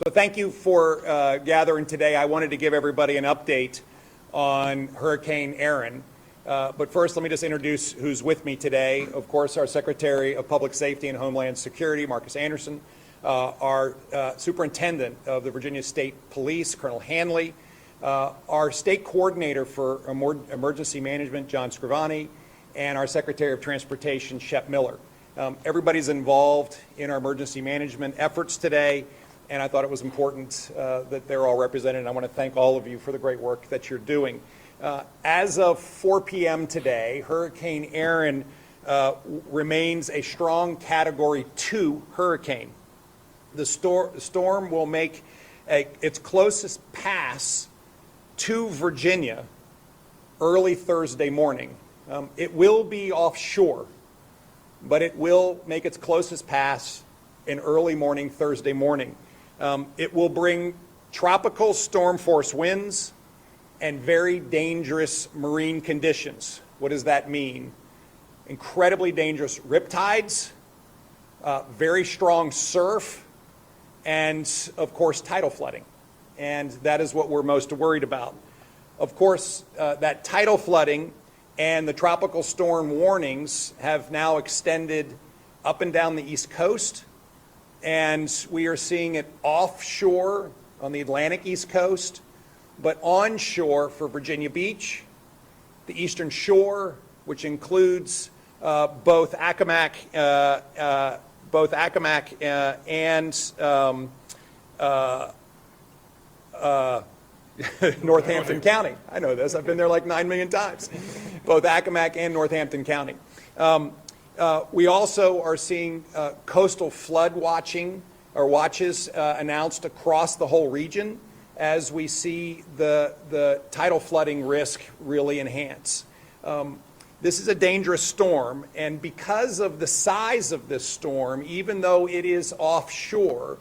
So thank you for gathering today. I wanted to give everybody an update on Hurricane Erin. But first, let me just introduce who's with me today. Of course, our Secretary of Public Safety and Homeland Security, Marcus Anderson, our Superintendent of the Virginia State Police, Colonel Hanley, our State Coordinator for Emergency Management, John Scrivani, and our Secretary of Transportation, Shep Miller. Everybody's involved in our emergency management efforts today, and I thought it was important that they're all represented. And I want to thank all of you for the great work that you're doing. As of 4 p.m. today, Hurricane Erin remains a strong Category 2 hurricane. The storm will make its closest pass to Virginia early Thursday morning. It will be offshore, but it will make its closest pass in early morning Thursday morning. It will bring tropical storm force winds and very dangerous marine conditions. What does that mean? Incredibly dangerous riptides, very strong surf, and of course tidal flooding. And that is what we're most worried about. Of course, that tidal flooding and the tropical storm warnings have now extended up and down the East Coast. And we are seeing it offshore on the Atlantic East Coast, but onshore for Virginia Beach, the Eastern Shore, which includes both Accomack and Northampton County. I know this. I've been there like 9 million times. Both Accomack and Northampton County. We also are seeing coastal flood watches announced across the whole region as we see the tidal flooding risk really enhance. This is a dangerous storm, and because of the size of this storm, even though it is offshore,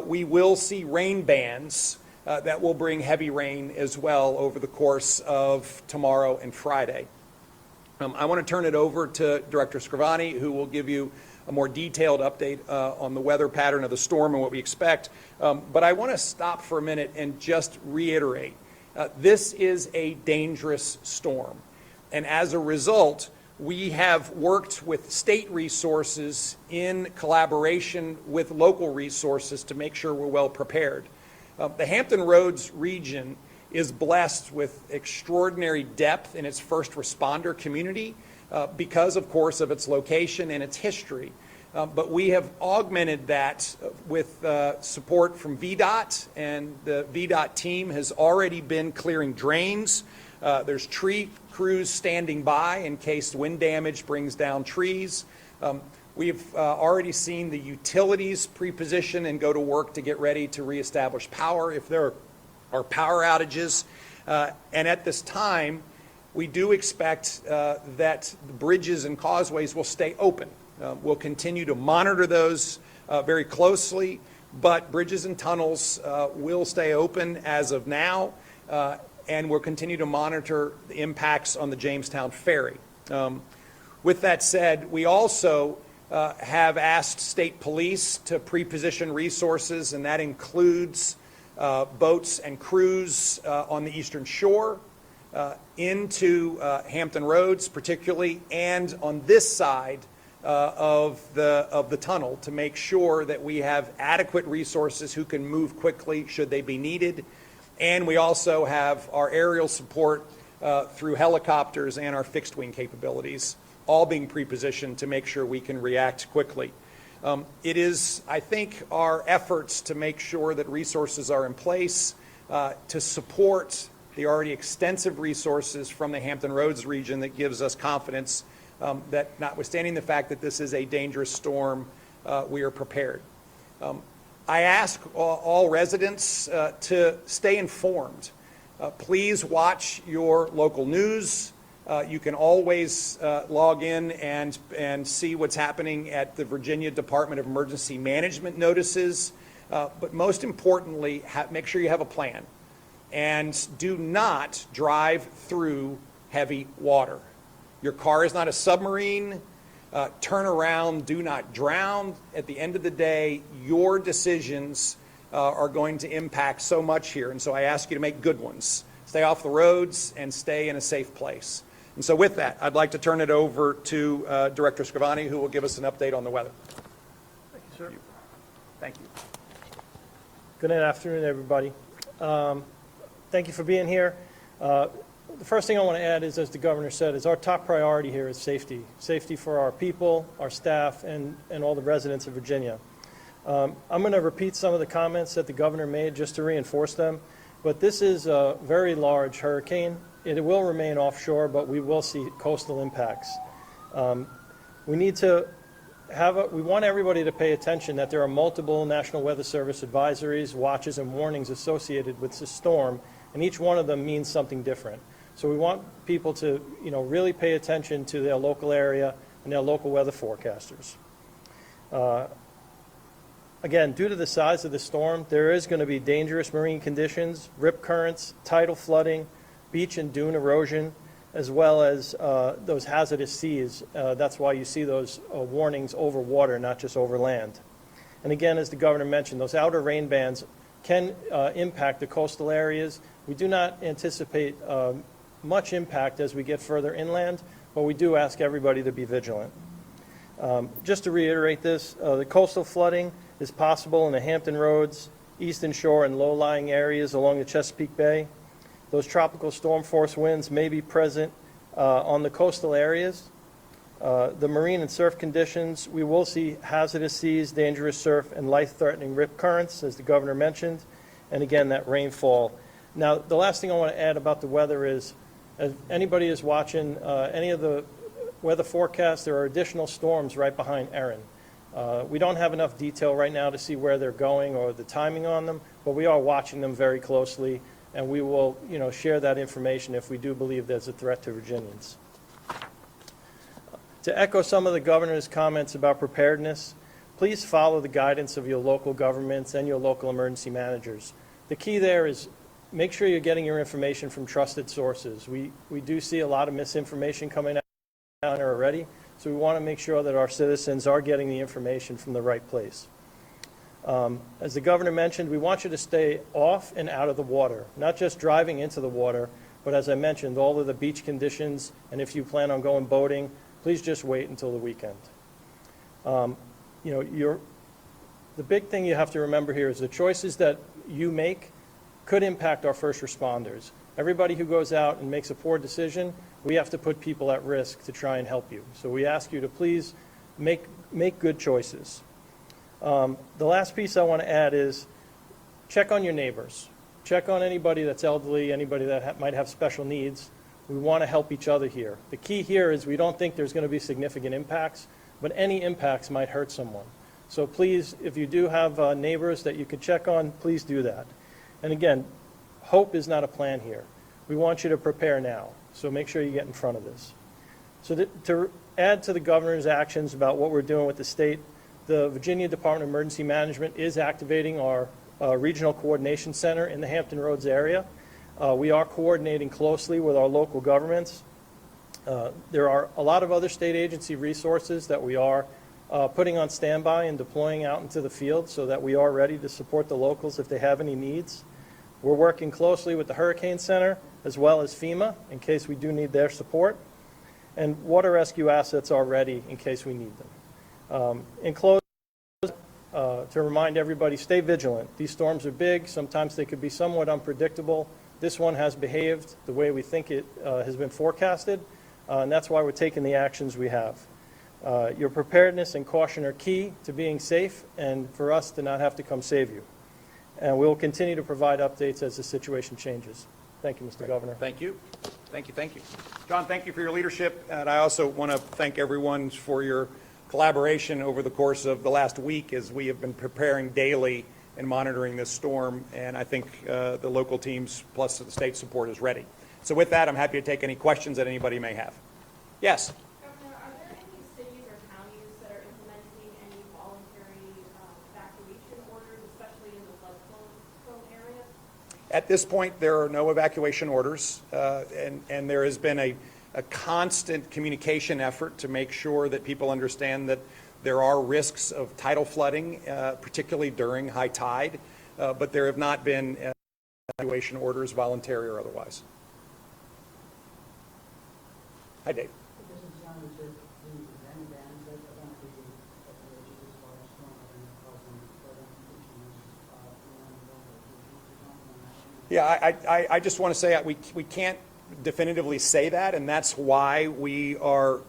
we will see rain bands that will bring heavy rain as well over the course of tomorrow and Friday. I want to turn it over to Director Scrivani, who will give you a more detailed update on the weather pattern of the storm and what we expect. But I want to stop for a minute and just reiterate, this is a dangerous storm. And as a result, we have worked with state resources in collaboration with local resources to make sure we're well prepared. The Hampton Roads region is blessed with extraordinary depth in its first responder community because, of course, of its location and its history. But we have augmented that with support from VDOT, and the VDOT team has already been clearing drains. There's tree crews standing by in case wind damage brings down trees. We've already seen the utilities pre-position and go to work to get ready to reestablish power if there are power outages. And at this time, we do expect that the bridges and causeways will stay open. We'll continue to monitor those very closely, but bridges and tunnels will stay open as of now, and we'll continue to monitor the impacts on the Jamestown Ferry. With that said, we also have asked state police to pre-position resources, and that includes boats and crews on the Eastern Shore, into Hampton Roads particularly, and on this side of the tunnel to make sure that we have adequate resources who can move quickly should they be needed. And we also have our aerial support through helicopters and our fixed wing capabilities, all being pre-positioned to make sure we can react quickly. It is, I think, our efforts to make sure that resources are in place to support the already extensive resources from the Hampton Roads region that gives us confidence that, notwithstanding the fact that this is a dangerous storm, we are prepared. I ask all residents to stay informed. Please watch your local news. You can always log in and see what's happening at the Virginia Department of Emergency Management notices. But most importantly, make sure you have a plan. And do not drive through heavy water. Your car is not a submarine. Turn around, do not drown. At the end of the day, your decisions are going to impact so much here. And so I ask you to make good ones. Stay off the roads and stay in a safe place. And so with that, I'd like to turn it over to Director Scrivani, who will give us an update on the weather. Thank you, sir. Thank you. Good afternoon, everybody. Thank you for being here. The first thing I want to add is, as the governor said, is our top priority here is safety. Safety for our people, our staff, and all the residents of Virginia. I'm going to repeat some of the comments that the governor made just to reinforce them. But this is a very large hurricane. It will remain offshore, but we will see coastal impacts. We need to we want everybody to pay attention that there are multiple National Weather Service advisories, watches, and warnings associated with the storm, and each one of them means something different. So we want people to, really pay attention to their local area and their local weather forecasters. Again, due to the size of the storm, there is going to be dangerous marine conditions, rip currents, tidal flooding, beach and dune erosion, as well as those hazardous seas. That's why you see those warnings over water, not just over land. And again, as the governor mentioned, those outer rain bands can impact the coastal areas. We do not anticipate much impact as we get further inland, but we do ask everybody to be vigilant. Just to reiterate this, the coastal flooding is possible in the Hampton Roads, Eastern Shore, and low-lying areas along the Chesapeake Bay. Those tropical storm force winds may be present on the coastal areas. The marine and surf conditions, we will see hazardous seas, dangerous surf, and life-threatening rip currents, as the governor mentioned, and again, that rainfall. Now, the last thing I want to add about the weather is, if anybody is watching any of the weather forecasts, there are additional storms right behind Erin. We don't have enough detail right now to see where they're going or the timing on them, but we are watching them very closely, and we will, share that information if we do believe there's a threat to Virginians. To echo some of the governor's comments about preparedness, please follow the guidance of your local governments and your local emergency managers. The key there is make sure you're getting your information from trusted sources. We do see a lot of misinformation coming out there already, so we want to make sure that our citizens are getting the information from the right place. As the governor mentioned, we want you to stay off and out of the water, not just driving into the water, but as I mentioned, all of the beach conditions, and if you plan on going boating, please just wait until the weekend. The big thing you have to remember here is the choices that you make could impact our first responders. Everybody who goes out and makes a poor decision, we have to put people at risk to try and help you. So we ask you to please make good choices. The last piece I want to add is check on your neighbors. Check on anybody that's elderly, anybody that might have special needs. We want to help each other here. The key here is we don't think there's going to be significant impacts, but any impacts might hurt someone. So please, if you do have neighbors that you could check on, please do that. And again, hope is not a plan here. We want you to prepare now, so make sure you get in front of this. So to add to the governor's actions about what we're doing with the state, the Virginia Department of Emergency Management is activating our Regional Coordination Center in the Hampton Roads area. We are coordinating closely with our local governments. There are a lot of other state agency resources that we are putting on standby and deploying out into the field so that we are ready to support the locals if they have any needs. We're working closely with the Hurricane Center as well as FEMA in case we do need their support. And water rescue assets are ready in case we need them. In closing, to remind everybody, stay vigilant. These storms are big. Sometimes they could be somewhat unpredictable. This one has behaved the way we think it has been forecasted, and that's why we're taking the actions we have. Your preparedness and caution are key to being safe and for us to not have to come save you. And we will continue to provide updates as the situation changes. Thank you, Mr. Governor. Thank you. Thank you. Thank you. John, thank you for your leadership. And I also want to thank everyone for your collaboration over the course of the last week as we have been preparing daily and monitoring this storm. And I think the local teams plus the state support is ready. So with that, I'm happy to take any questions that anybody may have. Yes? Governor, are there any cities or counties that are implementing any voluntary evacuation orders, especially in the flood-prone areas? At this point, there are no evacuation orders, and there has been a constant communication effort to make sure that people understand that there are risks of tidal flooding, particularly during high tide. but there have not been evacuation orders, voluntary or otherwise. Hi, Dave. This is John. Is there any bands that are going to be declarations as far as storm event causing further issues Yeah, I just want to say we can't definitively say that, and that's why we are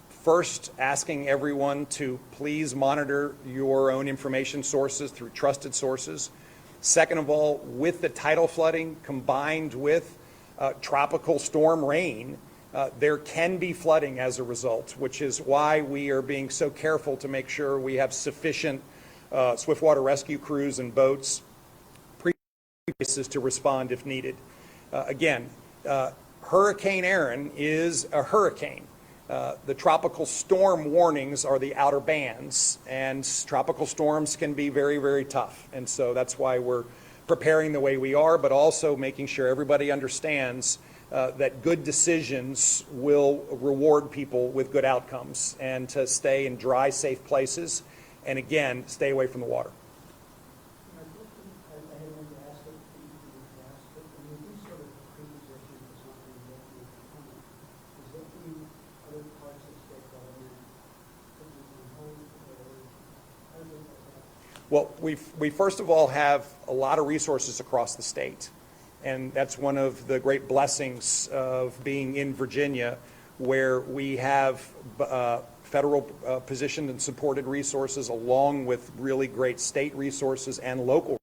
first asking everyone to please monitor your own information sources through trusted sources. Second of all, with the tidal flooding combined with tropical storm rain, there can be flooding as a result, which is why we are being so careful to make sure we have sufficient swiftwater rescue crews and boats places to respond if needed. Again, Hurricane Erin is a hurricane. The tropical storm warnings are the outer bands, and tropical storms can be very, very tough. And so that's why we're preparing the way we are, but also making sure everybody understands that good decisions will reward people with good outcomes, and to stay in dry, safe places, and again, stay away from the water. Well, we first of all have a lot of resources across the state, and that's one of the great blessings of being in Virginia, where we have federal positioned and supported resources along with really great state resources and local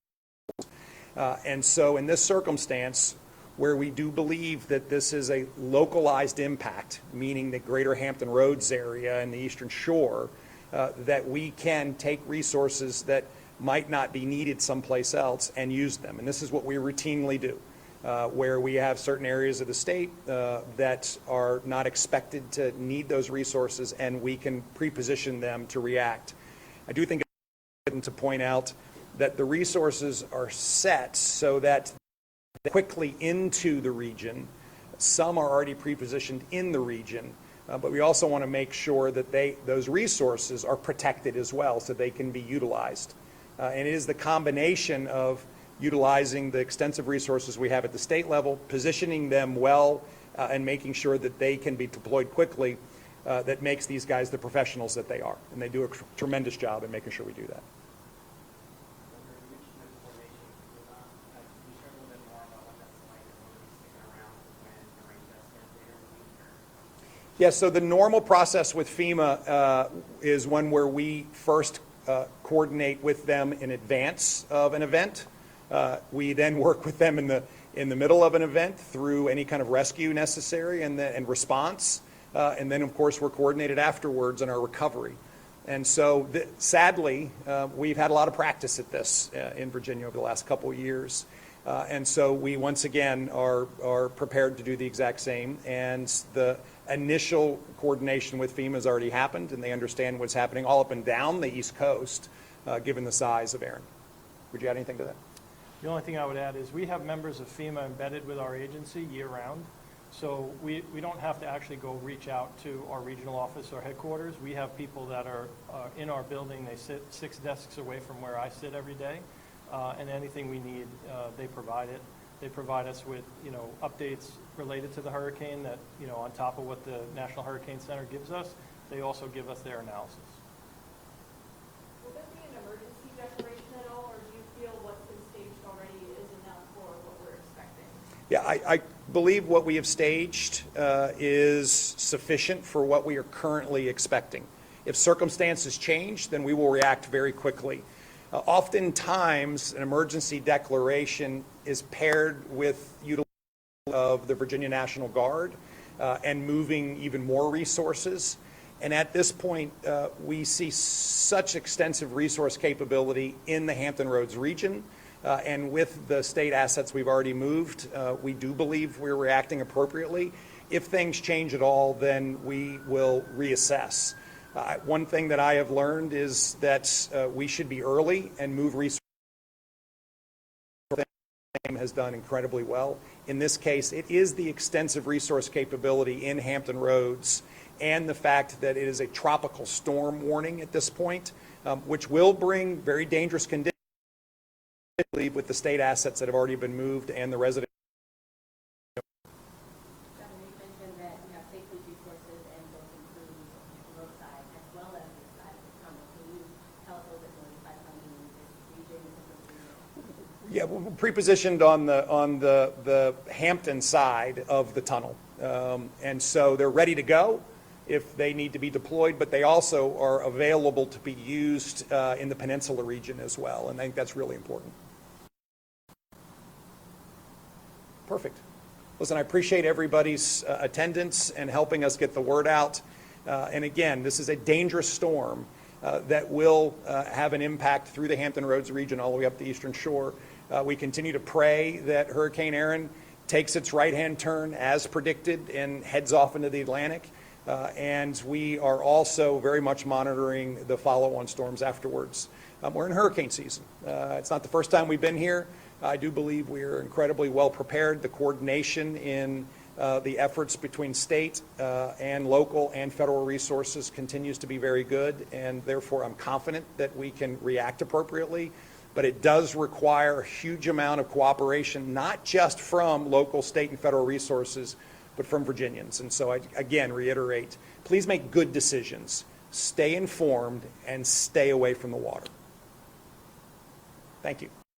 resources. And so in this circumstance, where we do believe that this is a localized impact, meaning the greater Hampton Roads area and the Eastern Shore, that we can take resources that might not be needed someplace else and use them. And this is what we routinely do, where we have certain areas of the state that are not expected to need those resources, and we can pre-position them to react. I do think it's important to point out that the resources are set so that quickly into the region. Some are already pre-positioned in the region, but we also want to make sure that those resources are protected as well, so they can be utilized. And it is the combination of utilizing the extensive resources we have at the state level, positioning them well, and making sure that they can be deployed quickly, that makes these guys the professionals that they are. And they do a tremendous job in making sure we do that. Yes, so the normal process with FEMA is one where we first coordinate with them in advance of an event. We then work with them in the middle of an event through any kind of rescue necessary and response. And then, of course, we're coordinated afterwards in our recovery. And so, sadly, we've had a lot of practice at this in Virginia over the last couple of years. And so we, once again, are prepared to do the exact same. And the initial coordination with FEMA has already happened, and they understand what's happening all up and down the East Coast, given the size of Erin. Would you add anything to that? The only thing I would add is we have members of FEMA embedded with our agency year-round. So we don't have to actually go reach out to our regional office or headquarters. We have people that are in our building. They sit 6 desks away from where I sit every day. And anything we need, they provide it. They provide us with, updates related to the hurricane that, on top of what the National Hurricane Center gives us, they also give us their analysis. Will there be an emergency declaration at all, or do you feel what's been staged already is enough for what we're expecting? Yeah, I believe what we have staged is sufficient for what we are currently expecting. If circumstances change, then we will react very quickly. Oftentimes, an emergency declaration is paired with utilization of the Virginia National Guard and moving even more resources. And at this point, we see such extensive resource capability in the Hampton Roads region. And with the state assets we've already moved, we do believe we're reacting appropriately. If things change at all, then we will reassess. One thing that I have learned is that we should be early and move resources. Has done incredibly well. In this case, it is the extensive resource capability in Hampton Roads and the fact that it is a tropical storm warning at this point, which will bring very dangerous conditions believe with the state assets that have already been moved and the resident. Governor, you mentioned that you have state police resources and both include the roadside as well as the side of the tunnel. Can you tell us a little bit more about funding in this region, this region? Yeah, we're pre-positioned on the Hampton side of the tunnel. And so they're ready to go if they need to be deployed, but they also are available to be used in the peninsula region as well, and I think that's really important. Perfect. Listen, I appreciate everybody's attendance and helping us get the word out. And again, this is a dangerous storm that will have an impact through the Hampton Roads region all the way up the Eastern Shore. We continue to pray that Hurricane Erin takes its right-hand turn as predicted and heads off into the Atlantic. And we are also very much monitoring the follow-on storms afterwards. We're in hurricane season. It's not the first time we've been here. I do believe we are incredibly well prepared. The coordination in the efforts between state and local and federal resources continues to be very good, and therefore I'm confident that we can react appropriately. But it does require a huge amount of cooperation, not just from local, state, and federal resources, but from Virginians. And so I, again, reiterate, please make good decisions, stay informed, and stay away from the water. Thank you.